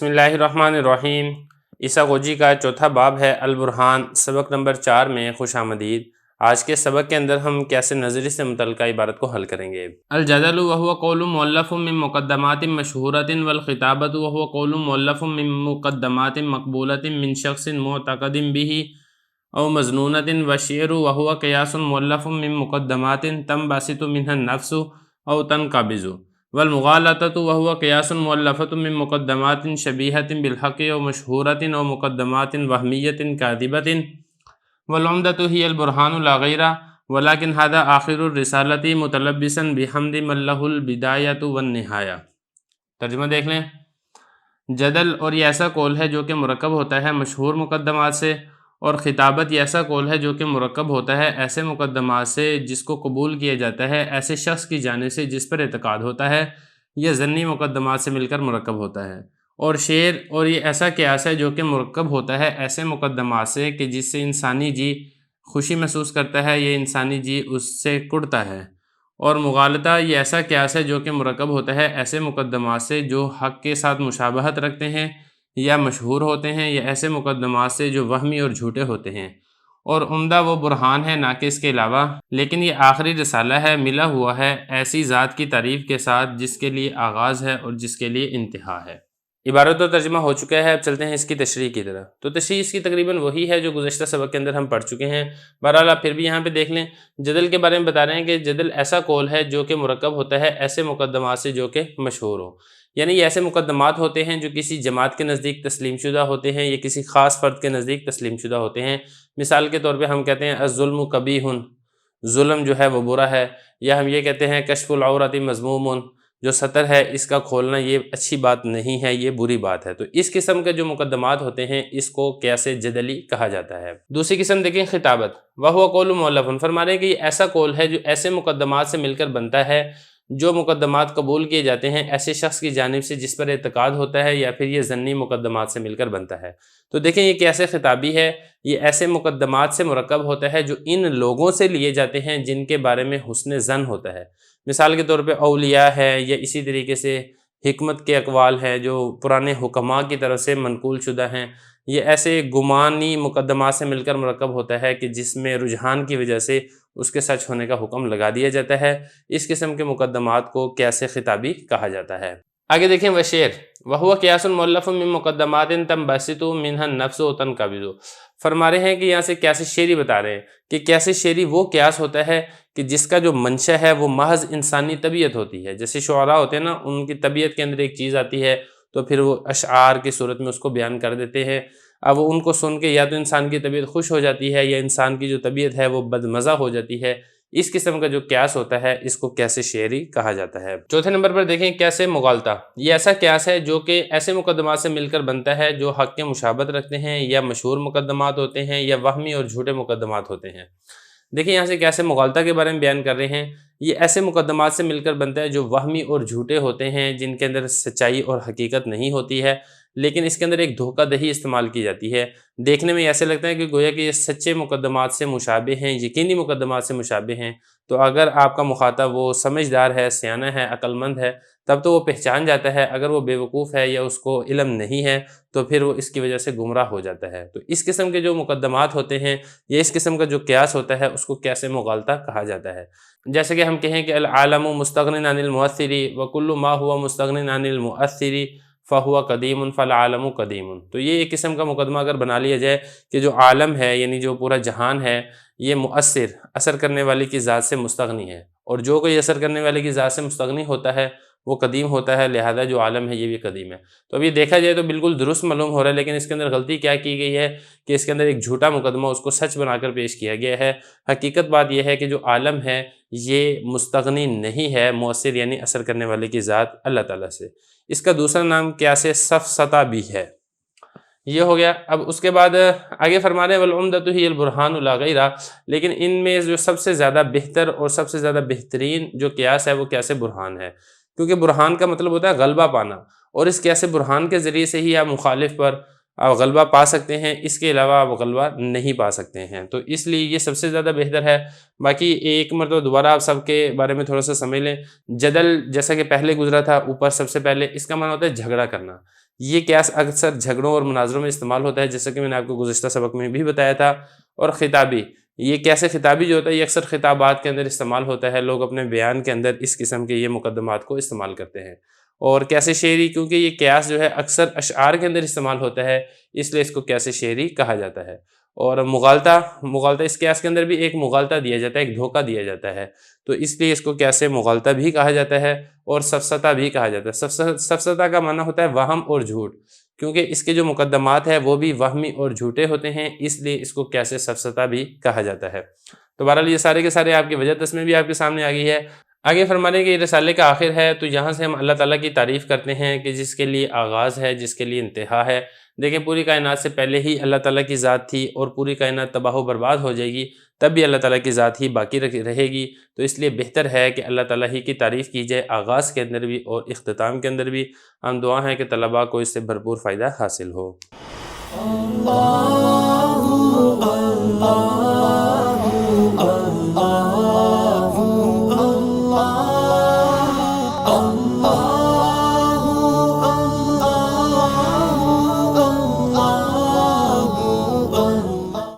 بسم اللہ الرحمن الرحیم۔ عیسیٰ غوجی کا چوتھا باب ہے البرہان، سبق نمبر 4 میں خوش آمدید۔ آج کے سبق کے اندر ہم قیاس نظری سے متعلقہ عبارت کو حل کریں گے۔ الجدل وهو قول مؤلف من مقدمات مشہورۃ والخطابۃ وهو قول مؤلف من مقدمات مقبولۃ من شخص معتقد به او مظنونۃ والشعر وهو قیاس مؤلف من مقدمات تنبسط منها النفس او تنقبض والمغالطة وهو قیاس مؤلفۃ من مقدمات شبیہۃ بالحق او مشہورۃ او مقدمات وہمیۃ کاذبۃ والعمدة هي البرہان لا غیر ولكن هذا آخر الرسالة متلبسا بحمد من له البدایۃ والنہایہ۔ ترجمہ دیکھ لیں۔ جدل اور یہ ایسا قول ہے جو کہ مرکب ہوتا ہے مشہور مقدمات سے، اور خطابت یہ ایسا قول ہے جو کہ مرکب ہوتا ہے ایسے مقدمات سے جس کو قبول کیا جاتا ہے ایسے شخص کی جانب سے جس پر اعتقاد ہوتا ہے، یہ ضمنی مقدمات سے مل کر مرکب ہوتا ہے۔ اور شعر اور یہ ایسا قیاس ہے جو کہ مرکب ہوتا ہے ایسے مقدمات سے کہ جس سے انسانی جی خوشی محسوس کرتا ہے یا انسانی جی اس سے کڑتا ہے۔ اور مغالطہ یہ ایسا قیاس ہے جو کہ مرکب ہوتا ہے ایسے مقدمات سے جو حق کے ساتھ مشابہت رکھتے ہیں یا مشہور ہوتے ہیں، یا ایسے مقدمات سے جو وہمی اور جھوٹے ہوتے ہیں۔ اور عمدہ وہ برہان ہے نہ کہ اس کے علاوہ، لیکن یہ آخری رسالہ ہے، ملا ہوا ہے ایسی ذات کی تعریف کے ساتھ جس کے لیے آغاز ہے اور جس کے لیے انتہا ہے۔ عبارت و ترجمہ ہو چکا ہے، اب چلتے ہیں اس کی تشریح کی طرف۔ تو تشریح اس کی تقریباً وہی ہے جو گزشتہ سبق کے اندر ہم پڑھ چکے ہیں۔ بہرحال آپ پھر بھی یہاں پہ دیکھ لیں، جدل کے بارے میں بتا رہے ہیں کہ جدل ایسا قول ہے جو کہ مرکب ہوتا ہے ایسے مقدمات سے جو کہ مشہور ہو، یعنی یہ ایسے مقدمات ہوتے ہیں جو کسی جماعت کے نزدیک تسلیم شدہ ہوتے ہیں یا کسی خاص فرد کے نزدیک تسلیم شدہ ہوتے ہیں۔ مثال کے طور پہ ہم کہتے ہیں الظلم قبیح، ظلم جو ہے وہ برا ہے، یا ہم یہ کہتے ہیں کشف العورت مذموم، جو ستر ہے اس کا کھولنا یہ اچھی بات نہیں ہے، یہ بری بات ہے۔ تو اس قسم کے جو مقدمات ہوتے ہیں اس کو قیاس جدلی کہا جاتا ہے۔ دوسری قسم دیکھیں خطابت، وہو قول مؤلف، فرما رہے ہیں کہ یہ ایسا قول ہے جو ایسے مقدمات سے مل کر بنتا ہے جو مقدمات قبول کیے جاتے ہیں ایسے شخص کی جانب سے جس پر اعتقاد ہوتا ہے، یا پھر یہ ضمنی مقدمات سے مل کر بنتا ہے۔ تو دیکھیں یہ کیسے خطابی ہے، یہ ایسے مقدمات سے مرکب ہوتا ہے جو ان لوگوں سے لیے جاتے ہیں جن کے بارے میں حسن ظن ہوتا ہے۔ مثال کے طور پہ اولیاء ہے، یا اسی طریقے سے حکمت کے اقوال ہیں جو پرانے حکماء کی طرف سے منقول شدہ ہیں۔ یہ ایسے گمانی مقدمات سے مل کر مرکب ہوتا ہے کہ جس میں رجحان کی وجہ سے اس کے سچ ہونے کا حکم لگا دیا جاتا ہے۔ اس قسم کے مقدمات کو قیاس خطابی کہا جاتا ہے۔ آگے دیکھیں وشعر، وہو قیاس مؤلف من مقدمات تنبسط منها النفس وتنقبض، فرما رہے ہیں کہ یہاں سے قیاس شعری بتا رہے ہیں کہ قیاس شعری وہ قیاس ہوتا ہے کہ جس کا جو منشا ہے وہ محض انسانی طبیعت ہوتی ہے۔ جیسے شعراء ہوتے ہیں نا، ان کی طبیعت کے اندر ایک چیز آتی ہے تو پھر وہ اشعار کی صورت میں اس کو بیان کر دیتے ہیں۔ اب ان کو سن کے یا تو انسان کی طبیعت خوش ہو جاتی ہے یا انسان کی جو طبیعت ہے وہ بدمزہ ہو جاتی ہے۔ اس قسم کا جو قیاس ہوتا ہے اس کو قیاس شعری کہا جاتا ہے۔ چوتھے نمبر پر دیکھیں قیاس مغالطہ، یہ ایسا قیاس ہے جو کہ ایسے مقدمات سے مل کر بنتا ہے جو حق کے مشابہت رکھتے ہیں یا مشہور مقدمات ہوتے ہیں یا وہمی اور جھوٹے مقدمات ہوتے ہیں۔ دیکھیں یہاں سے قیاس مغالطہ کے بارے میں بیان کر رہے ہیں، یہ ایسے مقدمات سے مل کر بنتا ہے جو وہمی اور جھوٹے ہوتے ہیں، جن کے اندر سچائی اور حقیقت نہیں ہوتی ہے، لیکن اس کے اندر ایک دھوکہ دہی استعمال کی جاتی ہے۔ دیکھنے میں ایسے لگتا ہے کہ گویا کہ یہ سچے مقدمات سے مشابہ ہیں، یقینی مقدمات سے مشابہ ہیں۔ تو اگر آپ کا مخاطب وہ سمجھدار ہے، سیانہ ہے، عقل مند ہے، تب تو وہ پہچان جاتا ہے۔ اگر وہ بے وقوف ہے یا اس کو علم نہیں ہے تو پھر وہ اس کی وجہ سے گمراہ ہو جاتا ہے۔ تو اس قسم کے جو مقدمات ہوتے ہیں یا اس قسم کا جو قیاس ہوتا ہے اس کو قیاس مغالطہ کہا جاتا ہے۔ جیسے کہ ہم کہیں کہ العالم مستغن عن المؤثر وکل ما هو مستغن عن المؤثر فہو قدیم فالعالم قدیم۔ تو یہ ایک قسم کا مقدمہ اگر بنا لیا جائے کہ جو عالم ہے یعنی جو پورا جہان ہے یہ مؤثر، اثر کرنے والی کی ذات سے مستغنی ہے، اور جو کوئی اثر کرنے والے کی ذات سے مستغنی ہوتا ہے وہ قدیم ہوتا ہے، لہذا جو عالم ہے یہ بھی قدیم ہے۔ تو اب یہ دیکھا جائے تو بالکل درست معلوم ہو رہا ہے، لیکن اس کے اندر غلطی کیا کی گئی ہے کہ اس کے اندر ایک جھوٹا مقدمہ اس کو سچ بنا کر پیش کیا گیا ہے۔ حقیقت بات یہ ہے کہ جو عالم ہے یہ مستغنی نہیں ہے، مؤثر یعنی اثر کرنے والے کی ذات اللہ تعالیٰ سے۔ اس کا دوسرا نام قیاس سفسطہ بھی ہے۔ یہ ہو گیا۔ اب اس کے بعد آگے فرما رہے ہیں والعمدۃ ہی البرہان لا غیر، لیکن ان میں جو سب سے زیادہ بہتر اور سب سے زیادہ بہترین جو قیاس ہے وہ قیاس برہان ہے، کیونکہ برہان کا مطلب ہوتا ہے غلبہ پانا، اور اس قیاس برہان کے ذریعے سے ہی آپ مخالف پر آپ غلبہ پا سکتے ہیں، اس کے علاوہ آپ غلبہ نہیں پا سکتے ہیں۔ تو اس لیے یہ سب سے زیادہ بہتر ہے۔ باقی ایک مرتبہ دوبارہ آپ سب کے بارے میں تھوڑا سا سمجھ لیں۔ جدل جیسا کہ پہلے گزرا تھا اوپر سب سے پہلے، اس کا معنی ہوتا ہے جھگڑا کرنا، یہ قیاس اکثر جھگڑوں اور مناظروں میں استعمال ہوتا ہے، جیسا کہ میں نے آپ کو گزشتہ سبق میں بھی بتایا تھا۔ اور خطابی، یہ قیاس خطابی جو ہوتا ہے یہ اکثر خطابات کے اندر استعمال ہوتا ہے، لوگ اپنے بیان کے اندر اس قسم کے یہ مقدمات کو استعمال کرتے ہیں۔ اور قیاس شعری، کیونکہ یہ قیاس جو ہے اکثر اشعار کے اندر استعمال ہوتا ہے، اس لیے اس کو قیاس شعری کہا جاتا ہے۔ اور مغالطہ اس قیاس کے اندر بھی ایک مغالطہ دیا جاتا ہے، ایک دھوکہ دیا جاتا ہے، تو اس لیے اس کو قیاس مغالطہ بھی کہا جاتا ہے اور سفسطہ بھی کہا جاتا ہے۔ سفسطہ کا معنی ہوتا ہے وہم اور جھوٹ، کیونکہ اس کے جو مقدمات ہیں وہ بھی وہمی اور جھوٹے ہوتے ہیں، اس لیے اس کو قیاس سفسطہ بھی کہا جاتا ہے۔ تو بہرحال یہ سارے کے سارے آپ کی وجہ تسمیں بھی آپ کے سامنے آ گئی ہے۔ آگے فرمانے کہ یہ رسالے کا آخر ہے، تو یہاں سے ہم اللہ تعالیٰ کی تعریف کرتے ہیں کہ جس کے لیے آغاز ہے، جس کے لیے انتہا ہے۔ دیکھیں پوری کائنات سے پہلے ہی اللہ تعالیٰ کی ذات تھی اور پوری کائنات تباہ و برباد ہو جائے گی، تب بھی اللہ تعالیٰ کی ذات ہی باقی رہے گی، تو اس لیے بہتر ہے کہ اللہ تعالیٰ ہی کی تعریف کی جائے، آغاز کے اندر بھی اور اختتام کے اندر بھی۔ ہم دعا ہے کہ طلباء کو اس سے بھرپور فائدہ حاصل ہو۔